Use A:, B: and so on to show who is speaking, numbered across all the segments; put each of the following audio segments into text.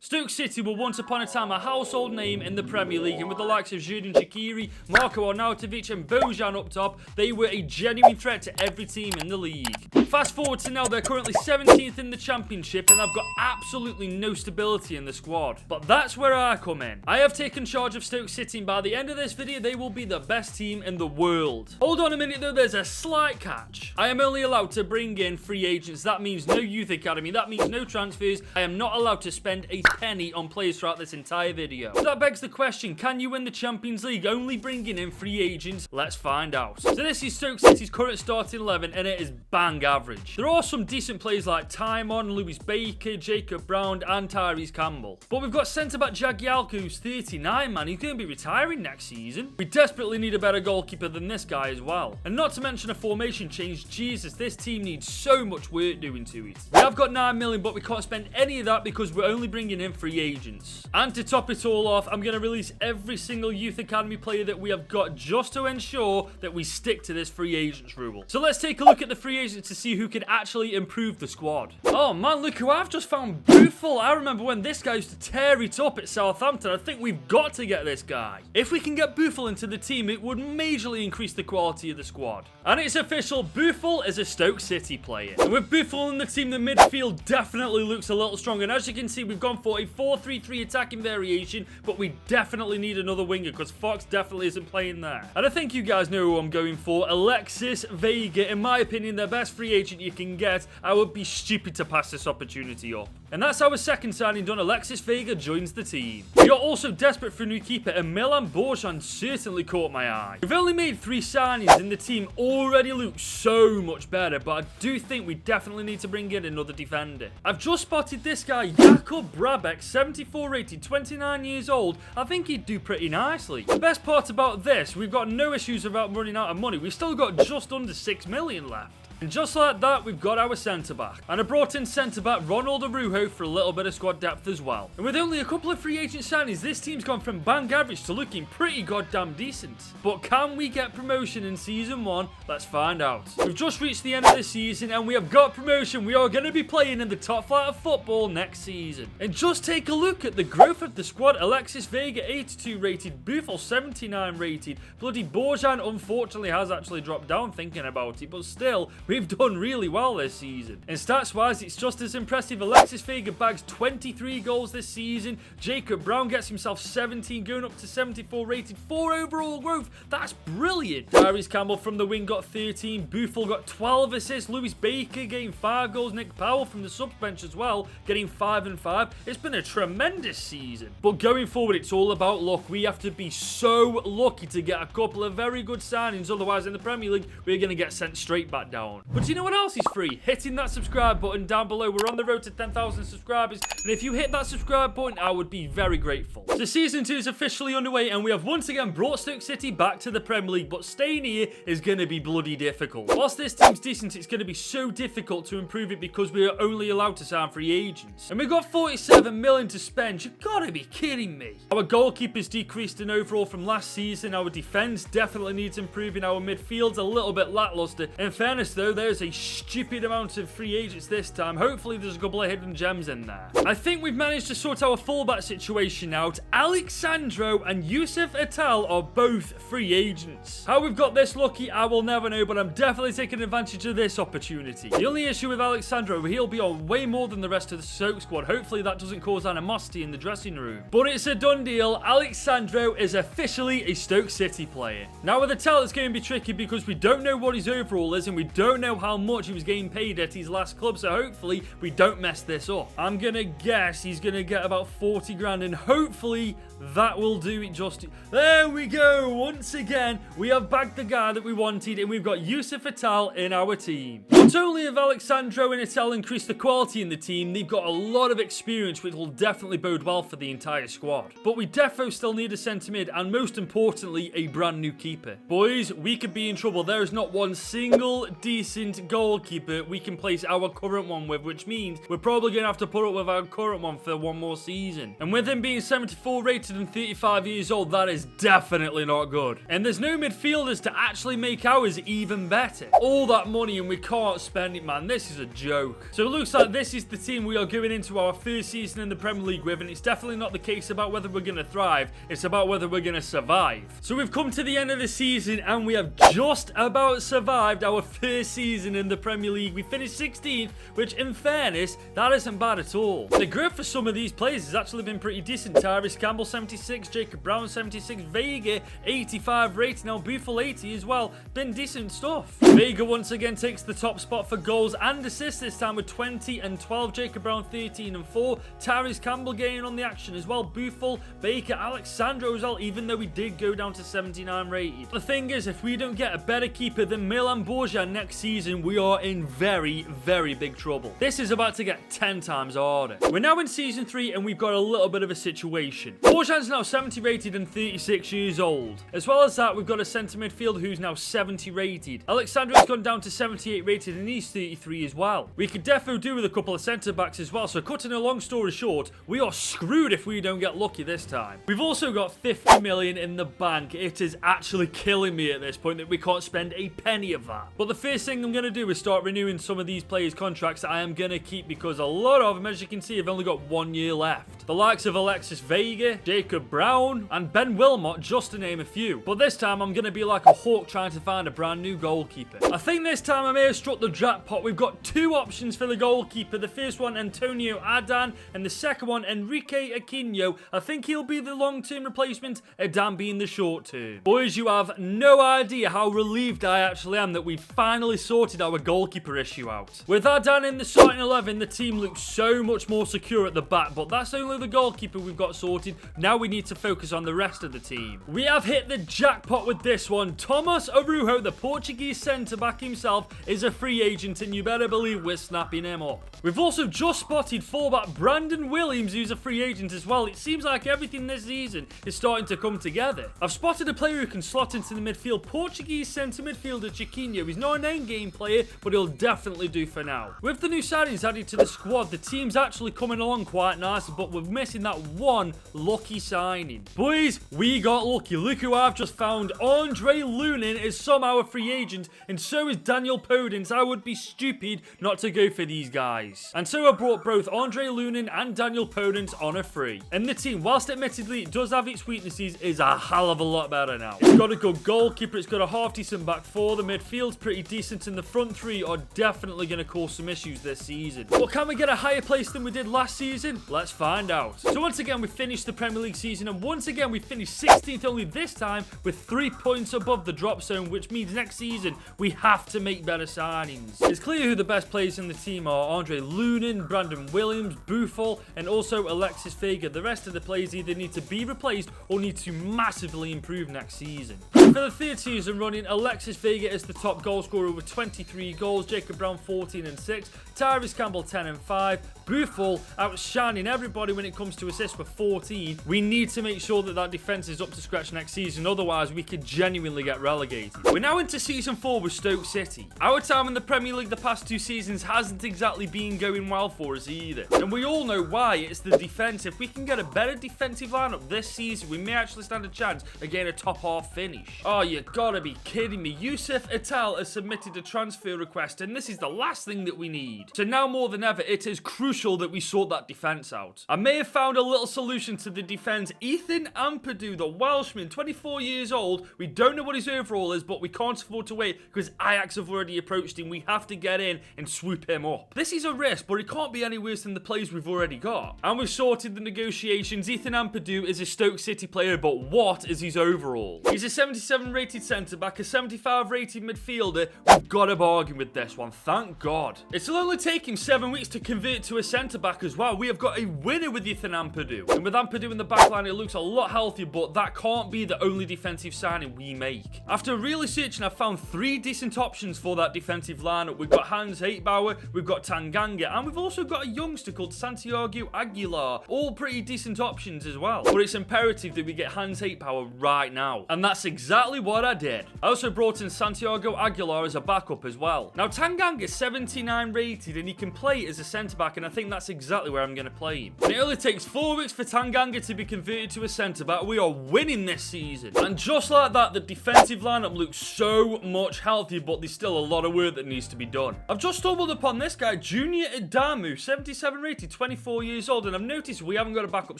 A: Stoke City were once upon a time a household name in the Premier League, and with the likes of Xherdan Shaqiri, Marco Arnautovic and Bojan up top, they were a genuine threat to every team in the league. Fast forward to now, they're currently 17th in the Championship and they've got absolutely no stability in the squad. But that's where I come in. I have taken charge of Stoke City and by the end of this video, they will be the best team in the world. Hold on a minute though, there's a slight catch. I am only allowed to bring in free agents. That means no youth academy, that means no transfers. I am not allowed to spend a penny on players throughout this entire video. So that begs the question, can you win the Champions League only bringing in free agents? Let's find out. So this is Stoke City's current starting 11 and it is bang average. There are some decent players like Timon, Lewis Baker, Jacob Brown and Tyrese Campbell. But we've got centre-back Jagielka who's 39, man. He's going to be retiring next season. We desperately need a better goalkeeper than this guy as well. And not to mention a formation change. Jesus, this team needs so much work doing to it. We have got 9 million, but we can't spend any of that because we're only bringing in free agents. And to top it all off, I'm going to release every single youth academy player that we have got just to ensure that we stick to this free agents rule. So let's take a look at the free agents to see who can actually improve the squad. Oh man, look who I've just found. Buffel. I remember when this guy used to tear it up at Southampton. I think we've got to get this guy. If we can get Buffel into the team, it would majorly increase the quality of the squad. And it's official, Buffel is a Stoke City player. And with Buffel in the team, the midfield definitely looks a little stronger. And as you can see, we've gone for a 4-3-3 attacking variation, but we definitely need another winger because Fox definitely isn't playing there. And I think you guys know who I'm going for. Alexis Vega, in my opinion, the best free agent you can get. I would be stupid to pass this opportunity up. And that's our second signing done. Alexis Vega joins the team. We are also desperate for a new keeper, and Milan Borjan certainly caught my eye. We've only made 3 signings and the team already looks so much better, but I do think we definitely need to bring in another defender. I've just spotted this guy, Jakub Brabec, 74 rated, 29 years old. I think he'd do pretty nicely. The best part about this, we've got no issues about running out of money. We've still got just under 6 million left. And just like that, we've got our centre-back. And I brought in centre-back Ronald Araujo for a little bit of squad depth as well. And with only a couple of free agent signings, this team's gone from bang average to looking pretty goddamn decent. But can we get promotion in Season 1? Let's find out. We've just reached the end of the season and we have got promotion. We are going to be playing in the top flight of football next season. And just take a look at the growth of the squad. Alexis Vega, 82 rated. Buffel, 79 rated. Bloody Borjan, unfortunately, has actually dropped down thinking about it. But still, we've done really well this season. And stats-wise, it's just as impressive. Alexis Vega bags 23 goals this season. Jacob Brown gets himself 17, going up to 74 rated. 4 overall growth. That's brilliant. Tyrese Campbell from the wing got 13. Buffel got 12 assists. Lewis Baker getting 5 goals. Nick Powell from the subs bench as well, getting 5 and 5. It's been a tremendous season. But going forward, it's all about luck. We have to be so lucky to get a couple of very good signings. Otherwise, in the Premier League, we're going to get sent straight back down. But you know what else is free? Hitting that subscribe button down below. We're on the road to 10,000 subscribers. And if you hit that subscribe button, I would be very grateful. So Season 2 is officially underway and we have once again brought Stoke City back to the Premier League. But staying here is going to be bloody difficult. Whilst this team's decent, it's going to be so difficult to improve it because we are only allowed to sign free agents. And we've got 47 million to spend. You've got to be kidding me. Our goalkeepers decreased in overall from last season. Our defence definitely needs improving. Our midfield's a little bit lackluster. In fairness though, there's a stupid amount of free agents this time. Hopefully there's a couple of hidden gems in there. I think we've managed to sort our fullback situation out. Alexandro and Yusuf Atal are both free agents. How we've got this lucky, I will never know, but I'm definitely taking advantage of this opportunity. The only issue with Alexandro, he'll be on way more than the rest of the Stoke squad. Hopefully that doesn't cause animosity in the dressing room. But it's a done deal. Alexandro is officially a Stoke City player. Now with Atal, it's going to be tricky because we don't know what his overall is and we don't know how much he was getting paid at his last club, so hopefully we don't mess this up. I'm gonna guess he's gonna get about 40 grand and hopefully that will do it justice. There we go. Once again, we have bagged the guy that we wanted and we've got Yusuf Atal in our team. Not only have Alexandro and Atal increased the quality in the team, they've got a lot of experience which will definitely bode well for the entire squad. But we defo still need a centre mid and most importantly, a brand new keeper. Boys, we could be in trouble. There is not one single decent goalkeeper we can place our current one with, which means we're probably going to have to put up with our current one for one more season. And with him being 74 rated and 35 years old, that is definitely not good. And there's no midfielders to actually make ours even better. All that money and we can't cannot spend it, man. This is a joke. So it looks like this is the team we are going into our first season in the Premier League with, and it's definitely not the case about whether we're going to thrive. It's about whether we're going to survive. So we've come to the end of the season, and we have just about survived our first season in the Premier League. We finished 16th, which in fairness, that isn't bad at all. The growth for some of these players has actually been pretty decent. Tyrese Campbell 76, Jacob Brown 76, Vega 85 rated, now Buffel 80 as well. Been decent stuff. Vega once again takes the top spot for goals and assists this time with 20 and 12. Jacob Brown 13 and 4. Tyrese Campbell getting on the action as well. Buffel, Baker, Alexandro as well, even though we did go down to 79 rated. The thing is, if we don't get a better keeper than Milan Borja next season, we are in very, very big trouble. This is about to get 10 times harder. We're now in season 3 and we've got a little bit of a situation. Borjan's now 70 rated and 36 years old. As well as that, we've got a centre midfielder who's now 70 rated. Alexandro's gone down to 78 rated and he's 33 as well. We could definitely do with a couple of centre backs as well, so cutting a long story short, we are screwed if we don't get lucky this time. We've also got 50 million in the bank. It is actually killing me at this point that we can't spend a penny of that. But the first thing I'm going to do is start renewing some of these players' contracts that I am going to keep, because a lot of them, as you can see, have only got 1 year left. The likes of Alexis Vega, Jacob Brown, and Ben Wilmot, just to name a few. But this time I'm going to be like a hawk trying to find a brand new goalkeeper. I think this time I may have struck the jackpot. We've got 2 options for the goalkeeper. The first one, Antonio Adan, and the second one, Enrique Aquino. I think he'll be the long-term replacement, Adan being the short-term. Boys, you have no idea how relieved I actually am that we've finally sorted our goalkeeper issue out. With Adan in the starting 11, the team looks so much more secure at the back, but that's only the goalkeeper we've got sorted. Now we need to focus on the rest of the team. We have hit the jackpot with this one. Thomas Araujo, the Portuguese centre-back himself, is a free agent, and you better believe we're snapping him up. We've also just spotted fullback Brandon Williams, who's a free agent as well. It seems like everything this season is starting to come together. I've spotted a player who can slot into the midfield. Portuguese centre midfielder Chiquinho. He's not an end-game player, but he'll definitely do for now. With the new signings added to the squad, the team's actually coming along quite nicely, but we're missing that one lucky signing. Boys, we got lucky. Look who I've just found. Andre Lunin is somehow a free agent, and so is Daniel Podence. I would be stupid not to go for these guys. And so I brought both Andre Lunin and Daniel Podence on a free. And the team, whilst admittedly it does have its weaknesses, is a hell of a lot better now. It's got a good goalkeeper, it's got a half-decent back four, the midfield's pretty decent, and the front three are definitely going to cause some issues this season. But can we get a higher place than we did last season? Let's find out. So once again, we finished the Premier League season, and once again, we finished 16th, only this time with 3 points above the drop zone, which means next season, we have to make better signings. It's clear who the best players in the team are. Andre Lunin, Brandon Williams, Buffel, and also Alexis Vega. The rest of the players either need to be replaced or need to massively improve next season. For the third season running, Alexis Vega is the top goal scorer with 23 goals, Jacob Brown 14 and 6, Tyrese Campbell 10 and 5, Buffel outshining everybody when it comes to assists with 14. We need to make sure that that defence is up to scratch next season, otherwise we could genuinely get relegated. We're now into season 4 with Stoke City. Our time in the Premier League the past 2 seasons hasn't exactly been going well for us either, and we all know why. It's the defence. If we can get a better defensive lineup this season, we may actually stand a chance of getting a top half finish. Oh, you gotta be kidding me. Yusuf Atal has submitted a transfer request, and this is the last thing that we need. So now more than ever, it is crucial that we sort that defence out. I may have found a little solution to the defence. Ethan Ampadu, the Welshman, 24 years old. We don't know what his overall is, but we can't afford to wait because Ajax have already approached him. We have to get in and swoop him up. This is a risk, but it can't be any worse than the players we've already got. And we've sorted the negotiations. Ethan Ampadu is a Stoke City player, but what is his overall? He's a 77 rated centre-back, a 75 rated midfielder. We've got to bargain with this one, thank God. It'll only take him 7 weeks to convert to a centre-back as well. We have got a winner with Ethan Ampadu. And with Ampadu in the backline, it looks a lot healthier, but that can't be the only defensive signing we make. After really searching, I've found 3 decent options for that defensive lineup. We've got Hans Heitbauer, we've got Tanganga, and we've also got a youngster called Santiago Aguilar. All pretty decent options as well. But it's imperative that we get Hans Heitbauer right now. And that's exactly what I did. I also brought in Santiago Aguilar as a backup as well. Now, Tanganga's 79 rated and he can play as a centre-back, and I think that's exactly where I'm going to play him. And it only takes 4 weeks for Tanganga to be converted to a centre-back. We are winning this season. And just like that, the defensive lineup looks so much healthier, but there's still a lot of work that needs to be done. I've just stumbled upon this guy, Junior Adamu, 77 rated, 24 years old, and I've noticed we haven't got a backup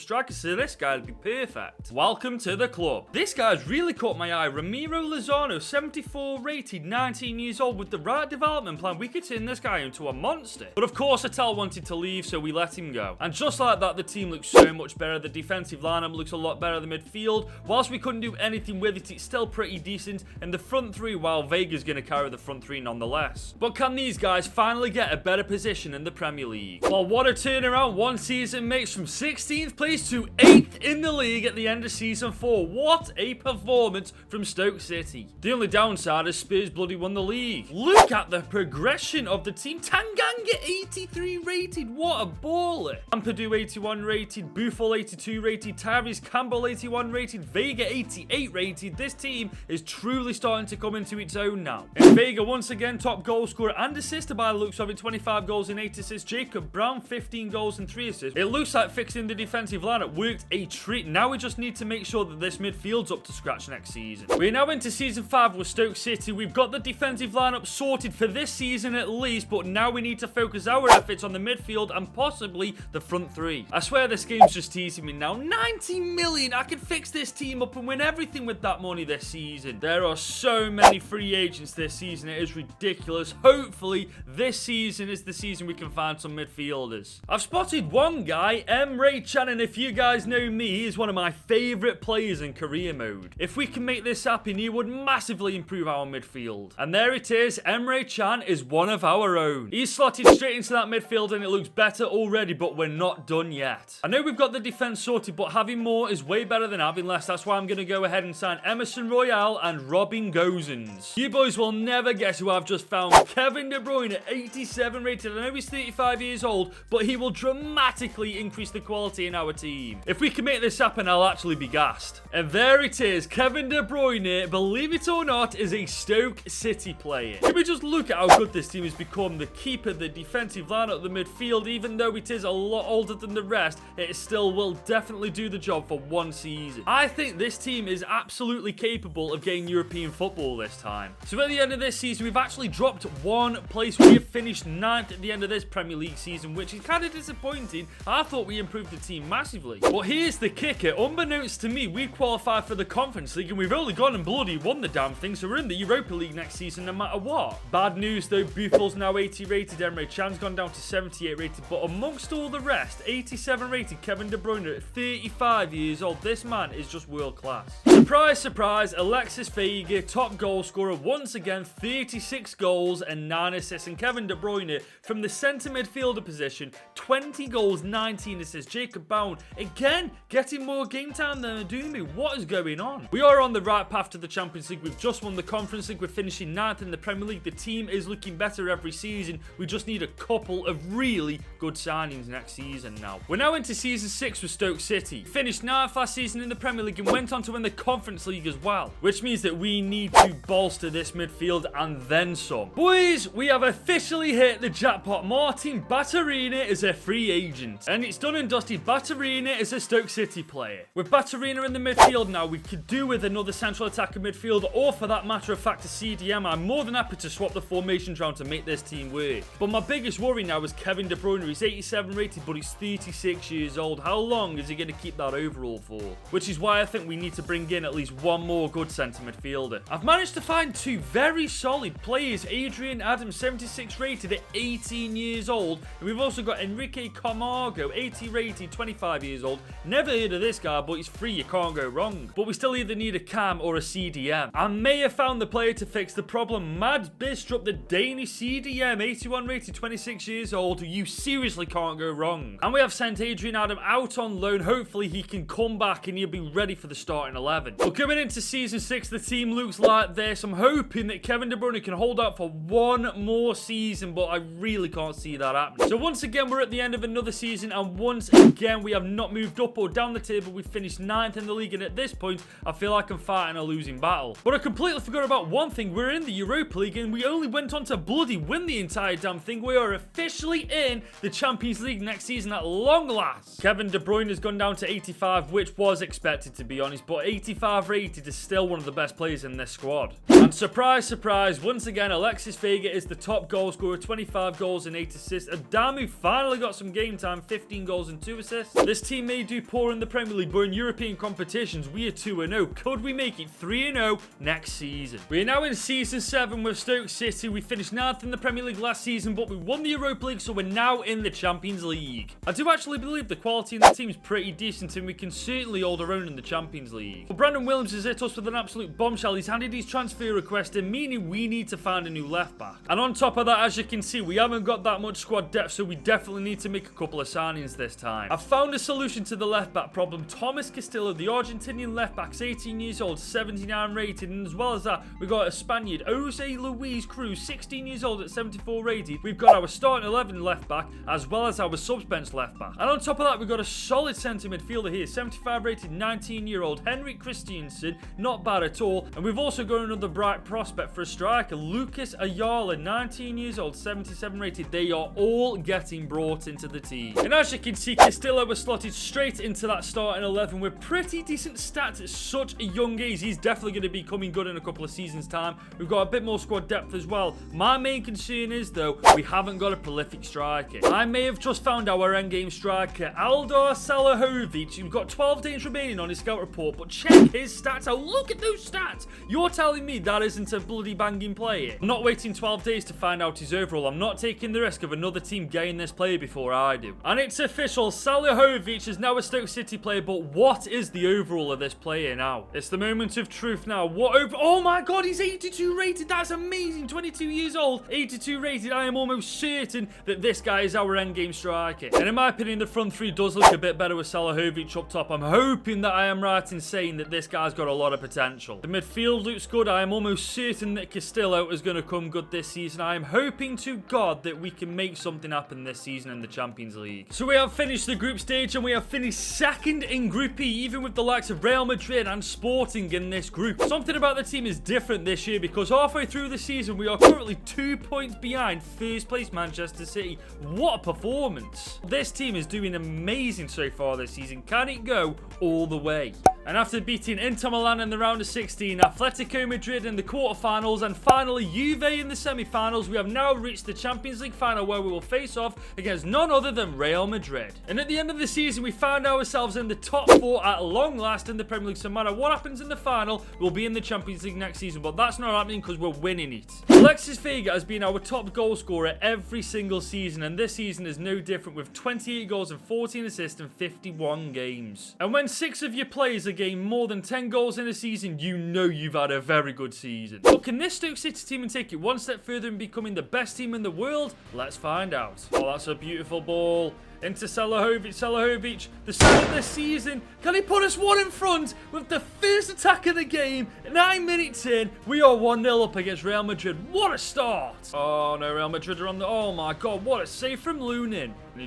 A: striker, so this guy would be perfect. Welcome to the club. This guy's really caught my eye. Ramiro Lozano, 74 rated, 19 years old. With the right development plan, we could turn this guy into a monster. But of course, Atal wanted to leave, so we let him go. And just like that, the team looks so much better. The defensive lineup looks a lot better than the midfield. Whilst we couldn't do anything with it, it's still pretty decent. And the front three, while Vega's going to carry the front three nonetheless. But can these guys finally get a better position in the Premier League? Well, what a turnaround. One season makes from 16th place to 8th in the league at the end of season 4. What a performance from Stoke City. The only downside is Spurs bloody won the league. Look at the progression of the team. Tanganga 83 rated. What a baller. Ampadu 81 rated. Buffon 82 rated. Tyrese Campbell 81 rated. Vega 88 rated. This team is truly starting to come into its own now. And Vega once again top goal scorer and assister by the looks of it. 25 goals and 8 assists. Jacob Brown 15 goals and 3 assists. It looks like fixing the defensive lineup worked a treat. Now we just need to make sure that this midfield's up to scratch next season. We're now into season 5 with Stoke City. We've got the defensive lineup sorted for this season at least, but now we need to focus our efforts on the midfield and possibly the front three. I swear this game's just teasing me now. 90 million! I could fix this team up and win everything with that money this season. There are so many free agents this season. It is ridiculous. Hopefully, this season is the season we can find some midfielders. I've spotted one guy, Emre Can, and if you guys know me, he is one of my favourite players in career mode. If we can make this happen, he would massively improve our midfield. And there it is. Emre Can is one of our own. He's slotted straight into that midfield and it looks better already, but we're not done yet. I know we've got the defence sorted, but having more is way better than having less. That's why I'm going to go ahead and sign Emerson Royale and Robin Gosens. You boys will never guess who I've just found. Kevin De Bruyne at 87 rated. I know he's 35 years old, but he will dramatically increase the quality in our team. If we can make this happen, I'll actually be gassed. And there it is. Kevin De Bruyne, believe it or not, is a Stoke City player. Can we just look at how good this team has become? The keeper, the defensive lineup, the midfield, even though it is a lot older than the rest, it still will definitely do the job for one season. I think this team is absolutely capable of getting European football this time. So at the end of this season, we've actually dropped one place. We have finished 9th at the end of this Premier League season, which is kind of disappointing. I thought we improved the team massively. But here's the kicker. Unbeknownst to me, we qualified for the Conference League and we've only gone and bloody won the damn thing, so we're in the Europa League next season no matter what. Bad news though, Buffon's now 80 rated, Emre Can's gone down to 78 rated, but amongst all the rest, 87 rated Kevin De Bruyne at 35 years old. This man is just world class. Surprise, surprise, Alexis Vega, top goal scorer once again, 36 goals and 9 assists, and Kevin De Bruyne from the centre midfielder position, 20 goals, 19 assists. Jacob Brown, again, getting more game time than Adumi. What is going on? We are on the right path to the Champions League. We've just won the Conference League. We're finishing 9th in the Premier League. The team is looking better every season. We just need a couple of really good signings next season now. We're now into season 6 with Stoke City. Finished 9th last season in the Premier League and went on to win the Conference League as well, which means that we need to bolster this midfield and then some. Boys, we have officially hit the jackpot. Martin Batterina is a free agent, and it's done and dusted. Batterina is a Stoke City player. With Batterina in the midfield now, we could do with another central attacker midfield, or for that matter of fact a CDM. I'm more than happy to swap the formations around to make this team work. But my biggest worry now is Kevin De Bruyne. He's 87 rated, but he's 36 years old. How long is he going to keep that overall for? Which is why I think we need to bring in at least one more good centre midfielder. I've managed to find two very solid players. Adrian Adams, 76 rated at 18 years old. And we've also got Enrique Camargo, 80 rated, 25 years old. Never heard of this guy, but he's free. You can't go wrong. But we still either need a cam or a CDM. I may have found the player to fix the problem. Mads Bistrup, the Danish CDM, 81 rated, 26 years old. You seriously can't go wrong. And we have sent Adrian Adam out on loan. Hopefully he can come back and he'll be ready for the starting 11. Well, coming into Season 6, the team looks like this. I'm hoping that Kevin De Bruyne can hold out for one more season, but I really can't see that happening. So once again, we're at the end of another season, and once again, we have not moved up or down the table. We've finished 9th in the league, and at this point, I feel like I'm fighting a losing battle. But I completely forgot about one thing. We're in the Europa League, and we only went on to bloody win the entire damn thing. We are officially in the Champions League next season at long last. Kevin De Bruyne has gone down to 85, which was expected, to be honest, but 85 rated is still one of the best players in this squad. And surprise, surprise, once again, Alexis Vega is the top goal scorer, 25 goals and 8 assists. Adamu finally got some game time, 15 goals and 2 assists. This team may do poor in the Premier League, but in European competitions, we are 2-0. Could we make it 3-0 next season? We are now in Season 7 with Stoke City. We finished 9th in the Premier League last season, but we won the Europa League, so we're now in the Champions League. I do actually believe the quality in the team is pretty decent, and we can certainly hold our own in the Champions League. But Brandon Williams has hit us with an absolute bombshell. He's handed his transfer request in, meaning we need to find a new left back. And on top of that, as you can see, we haven't got that much squad depth, so we definitely need to make a couple of signings this time. I've found a solution to the left back problem. Thomas Castillo, the Argentinian left back, 18 years old, 79 rated, and as well as that, we've got a Spaniard, Jose Luis Cruz, 16 years old at 74 rated. We've got our starting 11 left back, as well as our subs bench left back. And on top of that, we've got a solid centre midfielder here, 75 rated, 19-year-old Henrik Christiansen, not bad at all. And we've also got another bright prospect for a striker, Lucas Ayala, 19 years old, 77 rated. They are all getting brought into the team. And as you can see, Castillo was slotted straight into that starting 11 with pretty decent stats at such a young age. He's definitely going to be coming good in a couple of seasons' time. We've got a bit more squad depth as well. My main concern is, though, we haven't got a prolific striker. I may have just found our endgame striker, Aldar Salahovic. He's got 12 days remaining on his scout report, but check his stats out. Look at those stats. You're telling me that isn't a bloody banging player? I'm not waiting 12 days to find out his overall. I'm not taking the risk of another team getting this player before I do. And it's official, Salahovic is now a Stoke City player, but what is the overall of this player now? It's the moment of truth now. What over? Oh my god, he's 82 rated. That's amazing. 22 years old, 82 rated. I am almost certain that this guy is our endgame striker. And in my opinion, the front three does look a bit better with Salahovic up top. I'm hoping that I am right in saying that this guy's got a lot of potential. The midfield looks good. I am almost certain that Castillo is going to come good this season. I am hoping to God that we can make something happen this season in the Champions League. So we have finished the group stage, and we have finished second in Group E, even with the likes of Real Madrid and Sporting in this group. Something about the team is different this year, because halfway through the season, we are currently 2 points behind first place Manchester City. What a performance. This team is doing amazing so far this season. Can it go all the way? And after beating Inter Milan in the round of 16, Atletico Madrid in the quarterfinals, and finally Juve in the semi-finals, we have now reached the Champions League final, where we will face off against none other than Real Madrid. And at the end of the season, we found ourselves in the top 4 at long last in the Premier League. So no matter what happens in the final, we'll be in the Champions League next season, but that's not happening because we're winning it. Alexis Vega has been our top goal scorer every single season, and this season is no different, with 28 goals and 14 assists in 51 games. And when 6 of your players are getting more than 10 goals in a season, you know you've had a very good season. But can this Stoke City team take it one step further and becoming the best team in the world? Let's find out. Oh, that's a beautiful ball. Into Salahovic, the start of the season. Can he put us one in front with the first attack of the game? 9 minutes in, we are 1-0 up against Real Madrid. What a start. Oh no, Real Madrid are on the... Oh my god, what a save from Lunin. Vinny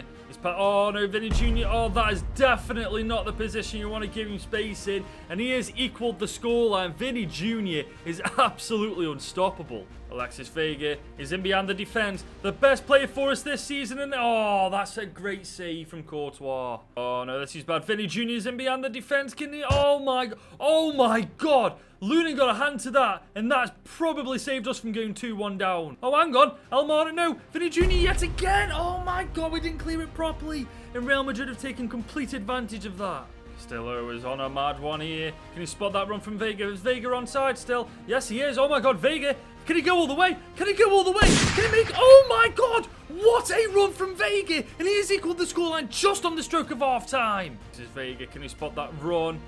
A: Jr. Oh no, Vinny Jr. Oh, that is definitely not the position you want to give him space in. And he has equaled the scoreline. Vinny Jr. is absolutely unstoppable. Alexis Vega is in behind the defence. The best player for us this season. And oh, that's a great save from Courtois. Oh no, this is bad. Vinny Jr. is in behind the defence. Can he? Oh my god. Lunin got a hand to that, and that's probably saved us from going 2-1 down. Oh, hang on. Almada, no. Vinny Jr. yet again. Oh my god, we didn't clear it properly. And Real Madrid have taken complete advantage of that. Castillo is on a mad one here. Can he spot that run from Vega? Is Vega onside still? Yes, he is. Oh my god, Vega. Can he go all the way? Can he go all the way? Can he make... Oh my god! What a run from Vega! And he has equaled the scoreline just on the stroke of half time. This is Vega. Can he spot that run?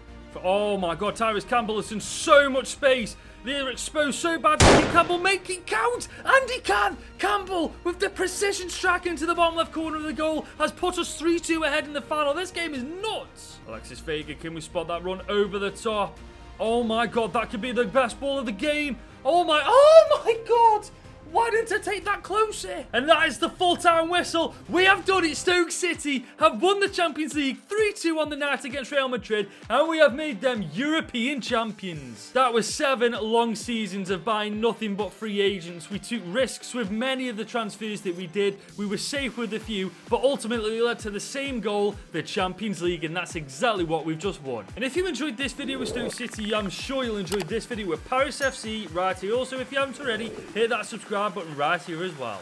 A: Oh my God, Tyrese Campbell has done so much space. They're exposed so badly. Can Campbell make it count? And he can! Campbell, with the precision strike into the bottom left corner of the goal, has put us 3-2 ahead in the final. This game is nuts. Alexis Vega, can we spot that run over the top? Oh my God, that could be the best ball of the game. Oh my God! Why didn't I take that closer? And that is the full-time whistle. We have done it. Stoke City have won the Champions League 3-2 on the night against Real Madrid, and we have made them European champions. That was 7 long seasons of buying nothing but free agents. We took risks with many of the transfers that we did. We were safe with a few, but ultimately led to the same goal, the Champions League, and that's exactly what we've just won. And if you enjoyed this video with Stoke City, I'm sure you'll enjoy this video with Paris FC right here. Also, if you haven't already, hit that subscribe button right here as well.